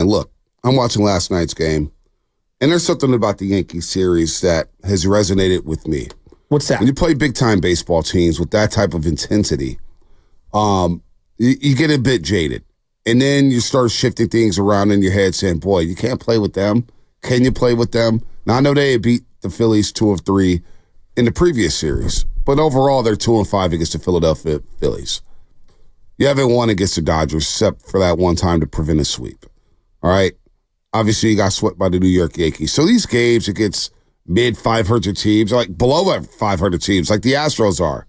And look, I'm watching last night's game, and there's something about the Yankees series that has resonated with me. What's that? When you play big-time baseball teams with that type of intensity, you get a bit jaded. And then you start shifting things around in your head saying, boy, you can't play with them. Can you play with them? Now, I know they had beat the Phillies 2 of 3 in the previous series, but overall they're 2-5 against the Philadelphia Phillies. You haven't won against the Dodgers except for that one time to prevent a sweep. All right? Obviously, you got swept by the New York Yankees. So these games against mid-500 teams, like below 500 teams, like the Astros are,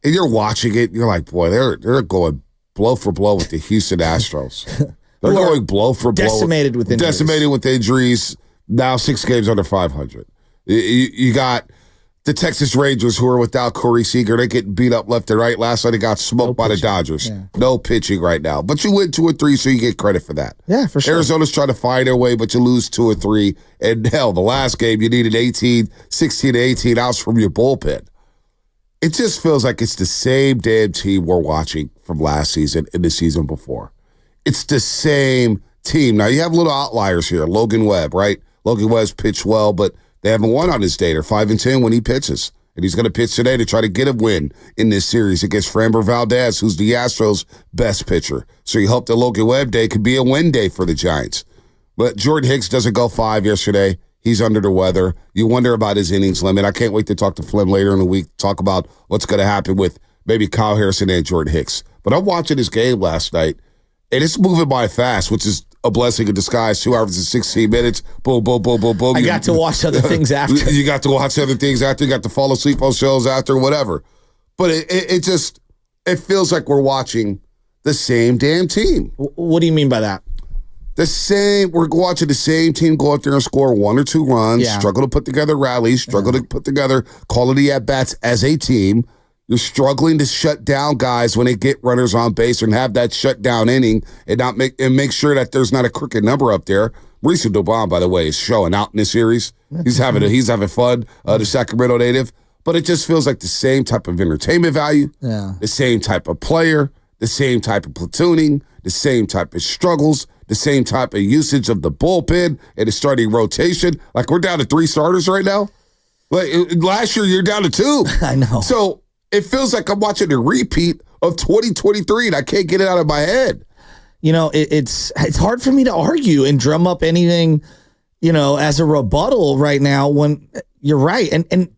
and you're watching it, you're like, boy, they're going blow for blow with the Houston Astros. They're going blow for blow. Decimated with injuries. Decimated with injuries. Now 6 games under 500. You got the Texas Rangers who are without Corey Seager. They get beat up left and right. Last night they got smoked by the Dodgers. Yeah. No pitching right now. But you win 2 or 3, so you get credit for that. Yeah, for sure. Arizona's trying to find their way, but you lose 2 or 3. And hell, the last game you needed 16 to 18 outs from your bullpen. It just feels like it's the same damn team we're watching from last season and the season before. It's the same team. Now, you have little outliers here. Logan Webb, right? Logan Webb's pitched well, but they haven't won on his day. They're 5-10 when he pitches. And he's going to pitch today to try to get a win in this series against Framber Valdez, who's the Astros' best pitcher. So you hope that Logan Webb day could be a win day for the Giants. But Jordan Hicks doesn't go 5 yesterday. He's under the weather. You wonder about his innings limit. I can't wait to talk to Flynn later in the week, talk about what's going to happen with maybe Kyle Harrison and Jordan Hicks. But I'm watching this game last night, and it's moving by fast, which is a blessing in disguise. 2 hours and 16 minutes. Boom, boom, boom, boom, boom. I got to watch other things after. You got to watch other things after. You got to fall asleep on shows after, whatever. But it feels like we're watching the same damn team. What do you mean by that? We're watching the same team go out there and score 1 or 2 runs, struggle to put together rallies, struggle to put together quality at-bats as a team. You're struggling to shut down guys when they get runners on base and have that shutdown inning and make sure that there's not a crooked number up there. Mauricio Dubon, by the way, is showing out in this series. He's having fun, the Sacramento native. But it just feels like the same type of entertainment value, the same type of player, the same type of platooning, the same type of struggles, the same type of usage of the bullpen and the starting rotation. Like, we're down to 3 starters right now. Like, last year, you're down to 2. I know. So it feels like I'm watching a repeat of 2023, and I can't get it out of my head. You know, it's hard for me to argue and drum up anything, as a rebuttal right now when you're right. And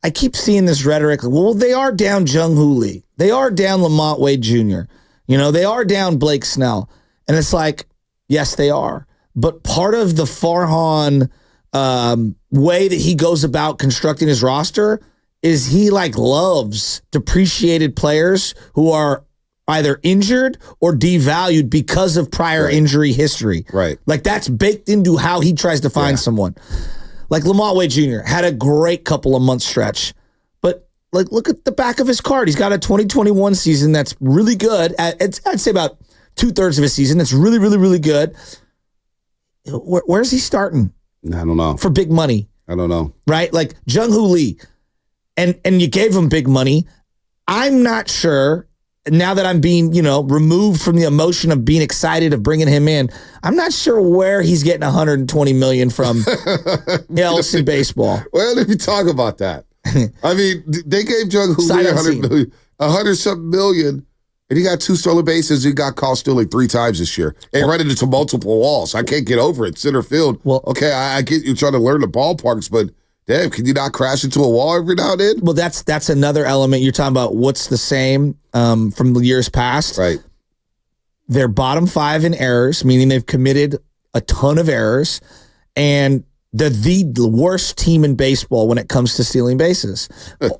I keep seeing this rhetoric. Well, they are down Jung-Hoo Lee. They are down Lamont Wade Jr. They are down Blake Snell. And it's like, yes, they are. But part of the Farhan way that he goes about constructing his roster is he loves depreciated players who are either injured or devalued because of prior injury history. Right. That's baked into how he tries to find someone. Like Lamont Wade Jr. had a great couple of months stretch. But look at the back of his card. He's got a 2021 season that's really good. I'd say about 2/3 of his season that's really, really, really good. Where's he starting? I don't know. For big money. I don't know. Right? Like Jung-Hoo Lee. And you gave him big money. I'm not sure, now that I'm being, removed from the emotion of being excited of bringing him in, I'm not sure where he's getting $120 million from else in baseball. Well, let me talk about that. I mean, they gave Jung-Hoo Lee $100-something million, and he got 2 stolen bases. He got caught stealing 3 times this year. And running into multiple walls. I can't get over it. Center field. Well, okay, I get you trying to learn the ballparks, but damn, can you not crash into a wall every now and then? Well, that's another element. You're talking about what's the same from the years past. Right. They're bottom 5 in errors, meaning they've committed a ton of errors, and they're the worst team in baseball when it comes to stealing bases.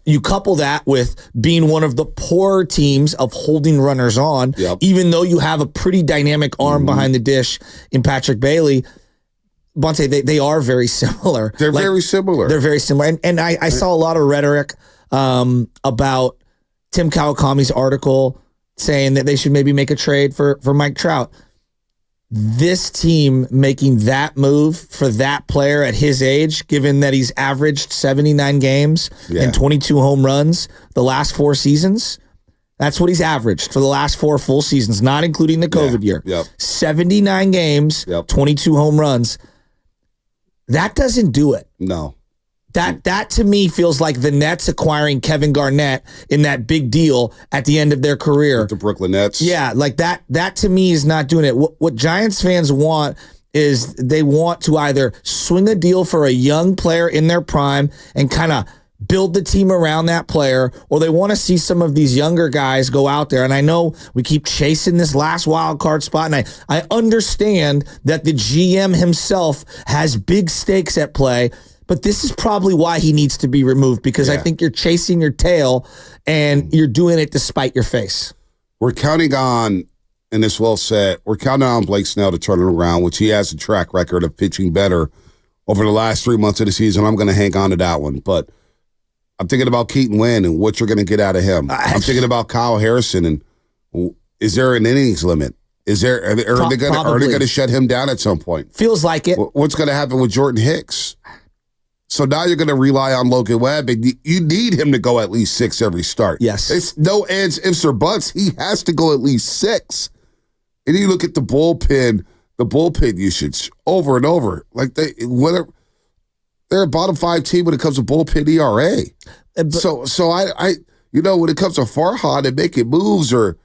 You couple that with being one of the poorer teams of holding runners on, even though you have a pretty dynamic arm behind the dish in Patrick Bailey. Bonte, they are very similar. They're very similar. They're very similar. And I saw a lot of rhetoric about Tim Kawakami's article saying that they should maybe make a trade for Mike Trout. This team making that move for that player at his age, given that he's averaged 79 games and 22 home runs the last 4 seasons, That's what he's averaged for the last 4 full seasons, not including the COVID year. Yep. 79 games, Yep. 22 home runs. That doesn't do it. No. That to me feels like the Nets acquiring Kevin Garnett in that big deal at the end of their career. The Brooklyn Nets. Yeah, like that to me is not doing it. What Giants fans want is they want to either swing a deal for a young player in their prime and kind of build the team around that player, or they want to see some of these younger guys go out there. And I know we keep chasing this last wild card spot, and I understand that the GM himself has big stakes at play, but this is probably why he needs to be removed, because I think you're chasing your tail and you're doing it despite your face. We're counting on, and this well said, we're counting on Blake Snell to turn it around, which he has a track record of pitching better over the last 3 months of the season. I'm going to hang on to that one. But I'm thinking about Keaton Wynn and what you're going to get out of him. I'm thinking about Kyle Harrison, and is there an innings limit? Are they going to shut him down at some point? Feels like it. What's going to happen with Jordan Hicks? So now you're going to rely on Logan Webb, and you need him to go at least 6 every start. Yes. It's no ands, ifs, or buts. He has to go at least 6. And you look at the bullpen usage over and over. Like they're a bottom 5 team when it comes to bullpen ERA. So I when it comes to Farhan and making moves, or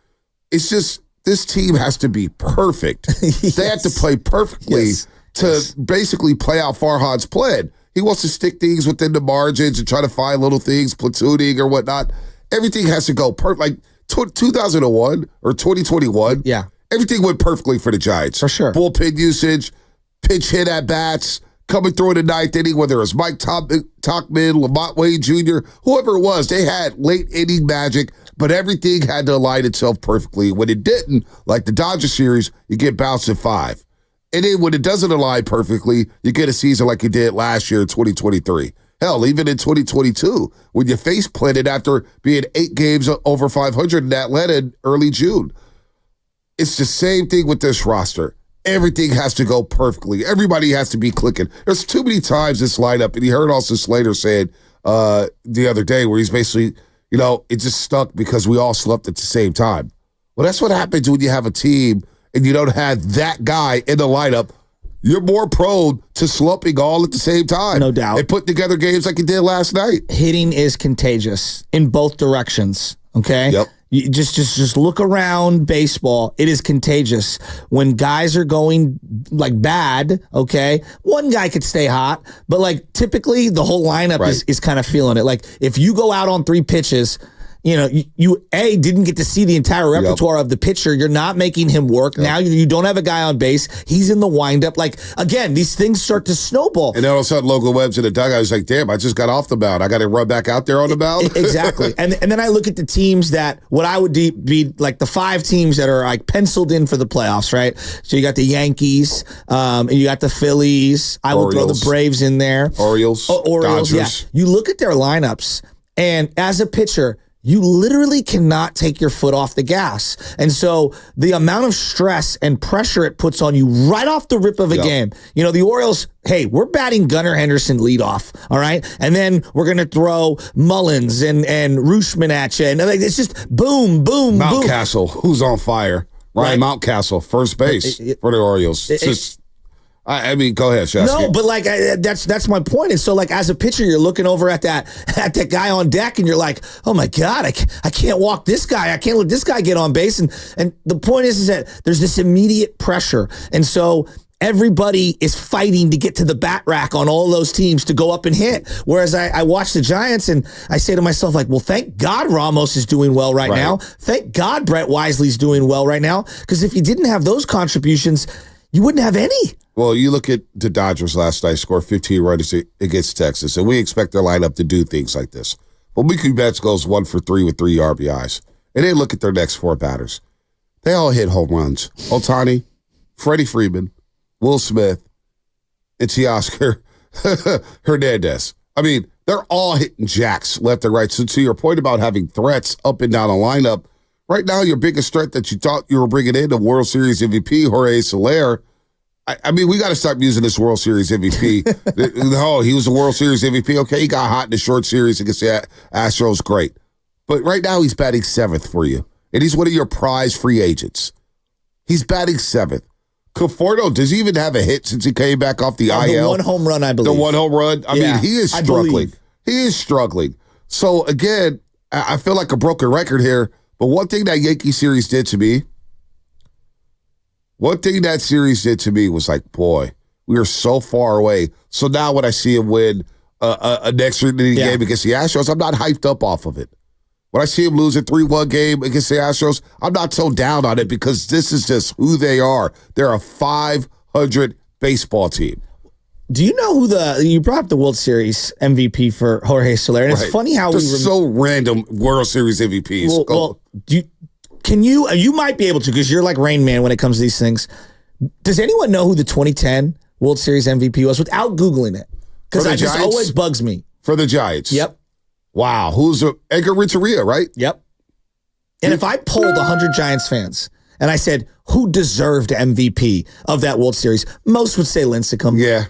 it's just this team has to be perfect. Yes. They have to play perfectly to basically play out Farhan's plan. He wants to stick things within the margins and try to find little things, platooning or whatnot. Everything has to go perfect. Like 2001 or 2021. Yeah. Everything went perfectly for the Giants. For sure. Bullpen usage, pitch hit at bats, coming through in the 9th inning, whether it was Mike Tauchman, Lamont Wade Jr., whoever it was, they had late inning magic, but everything had to align itself perfectly. When it didn't, like the Dodger series, you get bounced at 5. And then when it doesn't align perfectly, you get a season like you did last year in 2023. Hell, even in 2022, when you face planted after being 8 games over 500 in Atlanta in early June. It's the same thing with this roster. Everything has to go perfectly. Everybody has to be clicking. There's too many times this lineup, and you heard also Slater said the other day where he's basically, it just stuck because we all slept at the same time. Well, that's what happens when you have a team and you don't have that guy in the lineup. You're more prone to slumping all at the same time. No doubt. And put together games like you did last night. Hitting is contagious in both directions, okay? Yep. You just look around baseball. It is contagious. When guys are going like bad, okay, one guy could stay hot, but like typically the whole lineup is kind of feeling it. Like if you go out on 3 pitches, you didn't get to see the entire repertoire of the pitcher. You're not making him work. Now you don't have a guy on base. He's in the windup. Like, again, these things start to snowball. And then all of a sudden, Logan Webb's in the dugout. He's like, damn, I just got off the mound. I got to run back out there on the mound. Exactly. And then I look at the teams that, what I would be like the 5 teams that are like penciled in for the playoffs, right? So you got the Yankees, and you got the Phillies. I would throw the Braves in there. Orioles. Dodgers. Yeah. You look at their lineups, and as a pitcher, you literally cannot take your foot off the gas. And so the amount of stress and pressure it puts on you right off the rip of a game. The Orioles, hey, we're batting Gunnar Henderson leadoff, all right? And then we're going to throw Mullins and Rooshman at you. And it's just boom, boom, boom. Mountcastle, who's on fire. Ryan Mountcastle, first base for the Orioles. It's just... I mean, go ahead, Shasky. No, but like that's my point. And so, like as a pitcher, you're looking over at that guy on deck, and you're like, oh my god, I can't walk this guy. I can't let this guy get on base. And the point is that there's this immediate pressure, and so everybody is fighting to get to the bat rack on all those teams to go up and hit. Whereas I watch the Giants and I say to myself, like, well, thank God Ramos is doing well right now. Thank God Brett Wisely's doing well right now, because if you didn't have those contributions, you wouldn't have any. Well, you look at the Dodgers last night, score 15 runs against Texas, and we expect their lineup to do things like this. But Mookie Betts goes 1 for 3 with 3 RBIs. And then look at their next 4 batters. They all hit home runs. Ohtani, Freddie Freeman, Will Smith, and Teoscar Hernandez. I mean, they're all hitting jacks left and right. So to your point about having threats up and down the lineup, right now your biggest threat that you thought you were bringing in, the World Series MVP, Jorge Soler, I mean, we got to stop using this World Series MVP. Oh, he was a World Series MVP. Okay, he got hot in the short series against the Astros. Great. But right now he's batting 7th for you. And he's one of your prize free agents. He's batting 7th. Conforto, does he even have a hit since he came back off the IL? The one home run, I believe. The one home run? I mean, he is struggling. He is struggling. So, again, I feel like a broken record here. But one thing that Yankee series did to me, was like, boy, we are so far away. So now when I see him win a next inning game against the Astros, I'm not hyped up off of it. When I see him lose a 3-1 game against the Astros, I'm not so down on it because this is just who they are. They're a 500 baseball team. Do you know who you brought up the World Series MVP for Jorge Soler? And it's funny how so random World Series MVPs. Well, you might be able to because you're like Rain Man when it comes to these things. Does anyone know who the 2010 World Series MVP was without Googling it? Because it just always bugs me. For the Giants? Yep. Wow. Who's Edgar Renteria, right? Yep. And if I polled 100 Giants fans and I said, who deserved MVP of that World Series, most would say Lincecum. Yeah.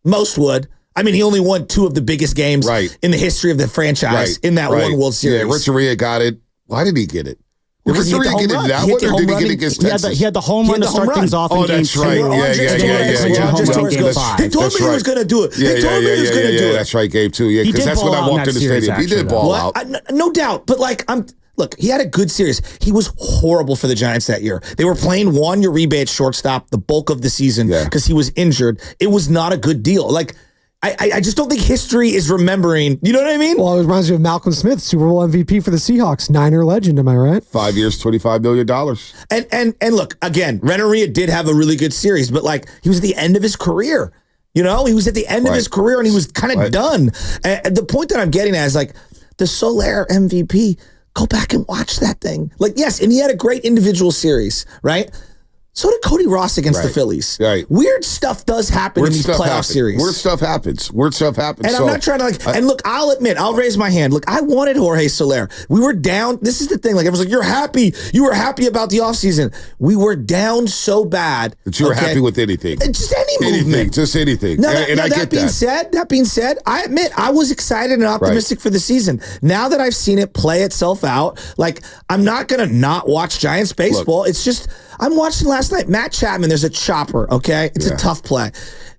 Most would. I mean, he only won 2 of the biggest games in the history of the franchise in that one World Series. Yeah, Renteria got it. Why did he get it? Did Renteria get it that one, or did he get it against Texas? He had the home run to start things off in game 2. Right. Yeah. They told me he was going to do it. They told me he was going to do it. That's right, game 2. Yeah, because that's when I walked in the stadium. He did ball out. No doubt. But look, he had a good series. He was horrible for the Giants that year. They were playing Juan Uribe at shortstop the bulk of the season because he was injured. It was not a good deal. I just don't think history is remembering. You know what I mean? Well, it reminds me of Malcolm Smith, Super Bowl MVP for the Seahawks. Niner legend, am I right? 5 years, $25 million. And look, again, Renteria did have a really good series, but he was at the end of his career. You know, he was at the end of his career and he was kind of done. And the point that I'm getting at is the Soler MVP, go back and watch that thing. Yes, and he had a great individual series, right? So did Cody Ross against the Phillies. Right. Weird stuff does happen in these playoff series. Weird stuff happens. And I'm not trying to and look, I'll admit, I'll raise my hand. Look, I wanted Jorge Soler. We were down. This is the thing. Everyone's like, you're happy. You were happy about the offseason. We were down so bad. That you were happy with anything. Just any movement. Just anything. That being said, I admit I was excited and optimistic for the season. Now that I've seen it play itself out, I'm not going to not watch Giants baseball. Look, it's just, I'm watching last night. Matt Chapman, there's a chopper, okay? It's a tough play.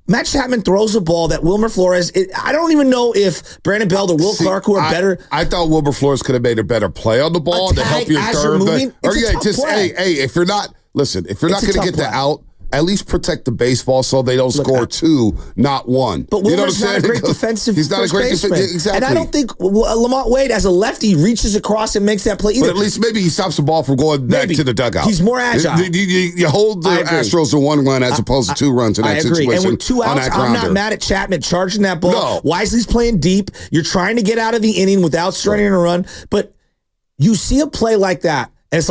Matt Chapman throws a ball that Wilmer Flores, I don't even know if Brandon Belt or Will Clark, who are better. I thought Wilmer Flores could have made a better play on the ball to help your third. If you're not going to get the out, at least protect the baseball so they don't score 2, not 1. But Wilmer's not a great defensive He's not a great defensive. Exactly. And I don't think Lamont Wade, as a lefty, reaches across and makes that play either. But at least maybe he stops the ball from going back to the dugout. He's more agile. You hold the Astros to 1 run as opposed to 2 runs in that situation. I agree. And with 2 outs, I'm not mad at Chapman charging that ball. No. Wisely's playing deep. You're trying to get out of the inning without surrendering a run. But you see a play like that, and it's